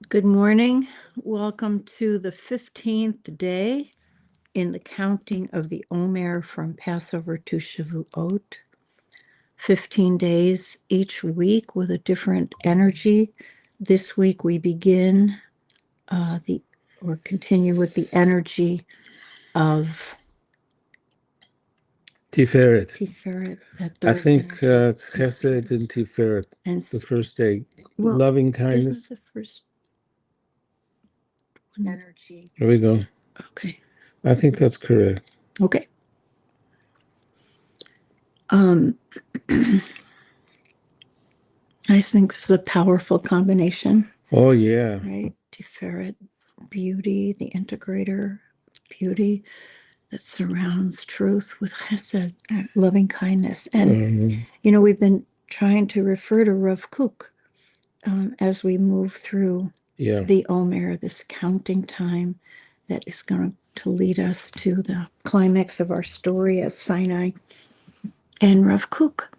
Good morning. Welcome to the 15th day in the counting of the Omer from Passover to Shavuot. 15 days each week with a different energy. This week we begin continue with the energy of Tiferet. that I third think energy. it's Chesed and Tiferet, And the first day. well, Loving isn't kindness. the first one energy? There we go. Okay. I think that's correct. Okay. I think this is a powerful combination, Oh, yeah. right? Tiferet, beauty, the integrator, beauty that surrounds truth with chesed, loving kindness. And, we've been trying to refer to Rav Kook as we move through the Omer, this counting time that is going to lead us to the climax of our story at Sinai. And Rav Kook,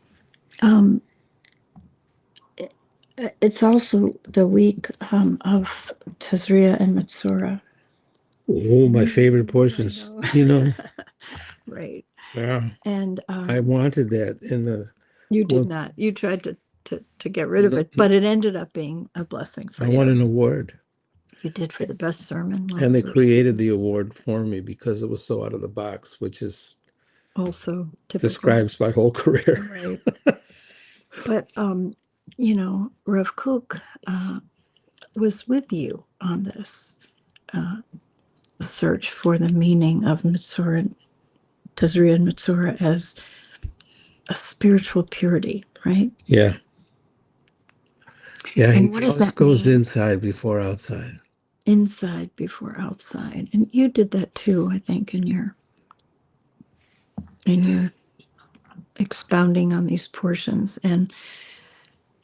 it's also the week of Tazria and Metzora. Oh, my favorite portions, Right. Yeah. And I wanted that in the... you did not. You tried to get rid of it, but it ended up being a blessing for you. I won an award. You did for the best sermon. And they created the award for me because it was so out of the box, which is also typical. Describes my whole career. Right. But, Rav Kook was with you on this search for the meaning of Metzora, Tazria and Metzora as a spiritual purity, right? Yeah. Yeah, and what does that goes mean? inside before outside. Inside before outside. And you did that too, I think, in your expounding on these portions. And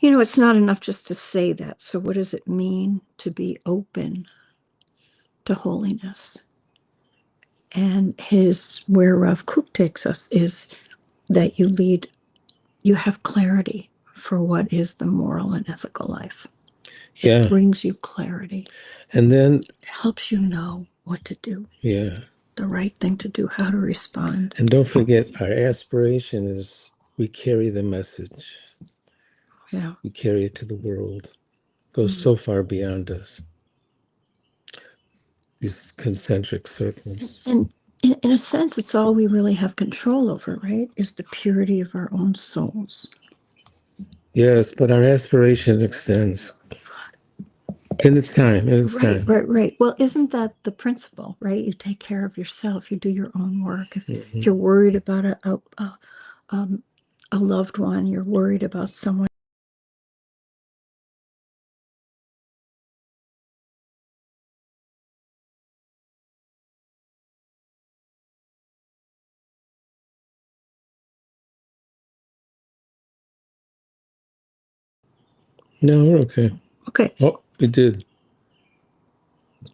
it's not enough just to say that. So what does it mean to be open to holiness? And where Rav Kook takes us is that you have clarity for what is the moral and ethical life. Yeah. It brings you clarity. And then it helps you know what to do. Yeah. The right thing to do, how to respond. And don't forget, our aspiration is we carry the message. Yeah. We carry it to the world. It goes so far beyond us. These concentric circles. And in a sense, it's all we really have control over, right? Is the purity of our own souls. Yes, but our aspiration extends. And it's time. time. Right. Well, isn't that the principle, right? You take care of yourself. You do your own work. If you're worried about a loved one, you're worried about someone. No, we're okay. Okay. Oh, we did.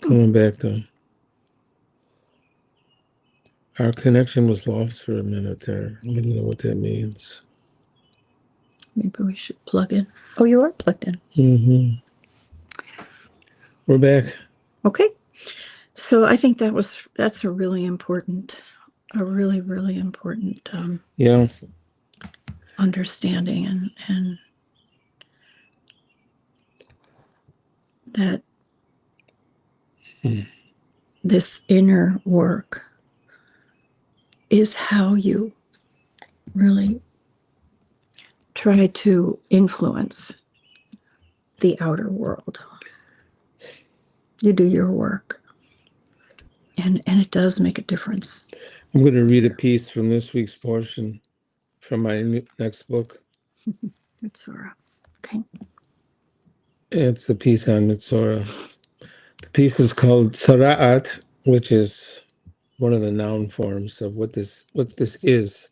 Coming back though. Our connection was lost for a minute there. I don't know what that means. Maybe we should plug in. Oh, you are plugged in. We're back. Okay. So I think that's a really important, really important understanding and that this inner work is how you really try to influence the outer world. You do your work, and it does make a difference. I'm going to read a piece from this week's portion from my next book. Metzora. Okay. It's the piece on Metzora. The piece is called Tzara'at, which is one of the noun forms of what this is,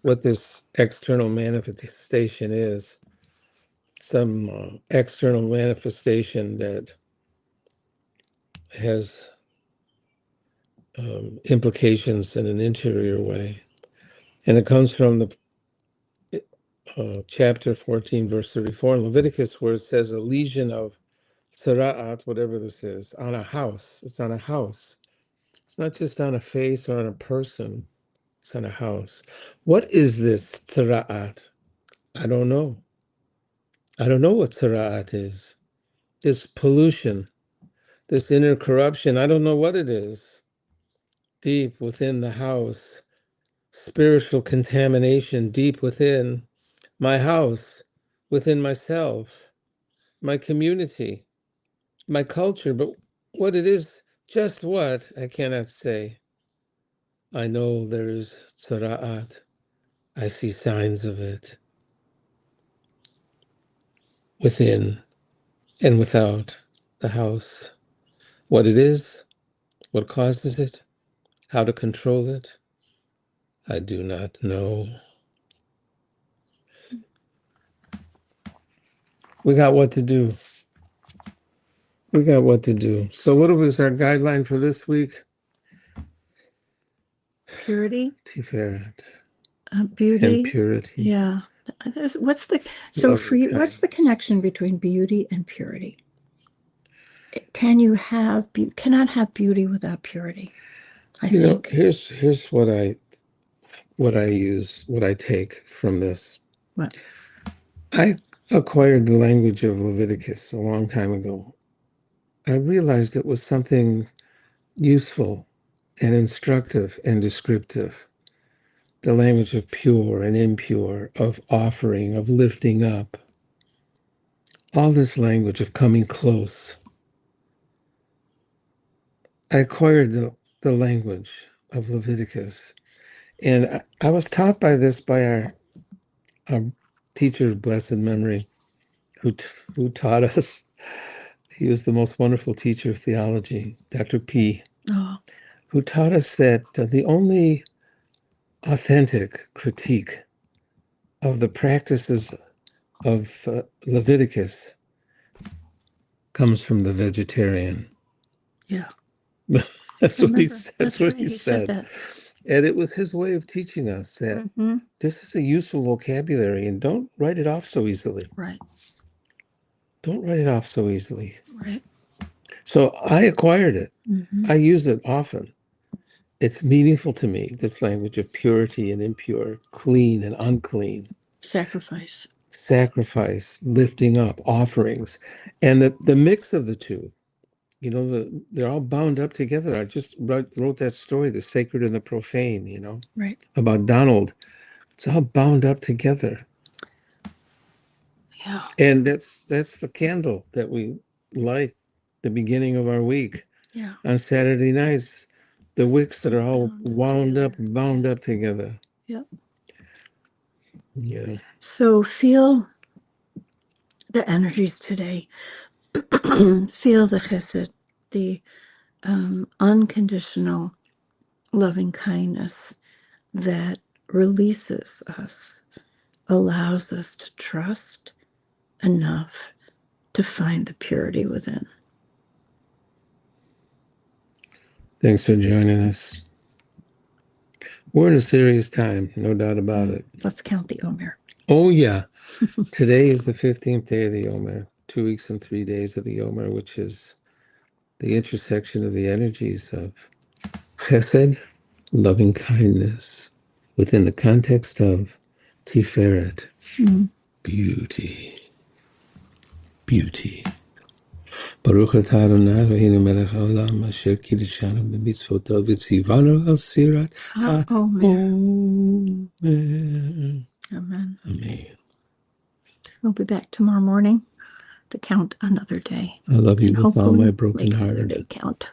what this external manifestation is. Some external manifestation that has implications in an interior way. And it comes from the chapter 14, verse 34 in Leviticus, where it says a lesion of Tzara'at, whatever this is, on a house. It's on a house. It's not just on a face or on a person. It's on a house. What is this tzara'at? I don't know. I don't know what tzara'at is. This pollution, this inner corruption, I don't know what it is. Deep within the house, spiritual contamination deep within my house, within myself, my community, my culture. But what it is, just what, I cannot say. I know there is tzara'at. I see signs of it within and without the house. What it is, what causes it, how to control it, I do not know. We got what to do. We got what to do. So what was our guideline for this week? Purity, Tiferet beauty, and purity. Yeah. What's the so for you? What's the Loving connection between beauty and purity? Can you have cannot have beauty without purity? I think. Here's what I use, what I take from this. What? I acquired the language of Leviticus a long time ago. I realized it was something useful and instructive and descriptive. The language of pure and impure, of offering, of lifting up. All this language of coming close. I acquired the language of Leviticus. And I was taught by this by our teacher of blessed memory, who taught us. He was the most wonderful teacher of theology, Dr. P, who taught us that the only authentic critique of the practices of Leviticus comes from the vegetarian. Yeah. That's what he said. That's what he said. That. And it was his way of teaching us that this is a useful vocabulary, and don't write it off so easily. Right. Don't write it off so easily. Right. So I acquired it. I used it often. It's meaningful to me, this language of purity and impure, clean and unclean. Sacrifice, lifting up, offerings. And the mix of the two, they're all bound up together. I just wrote that story, The Sacred and the Profane, right? About Donald. It's all bound up together. Yeah. And that's the candle that we light the beginning of our week. Yeah. On Saturday nights, the wicks that are all bound up together. Yep. Yeah. So feel the energies today. Feel the chesed, the unconditional loving kindness that releases us, allows us to trust enough to find the purity within. Thanks for joining us. We're in a serious time, no doubt about it. Let's count the Omer. Oh, yeah. Today is the 15th day of the Omer, 2 weeks and 3 days of the Omer, which is the intersection of the energies of chesed, loving kindness, within the context of tiferet, beauty. Baruch atah Adonai Eloheinu melech haolam asher kiddushanu b'mitzvotav v'tzivanu al sfirat ha'omer. Amen. Amen. We'll be back tomorrow morning to count another day. I love you with all my broken heart. Count.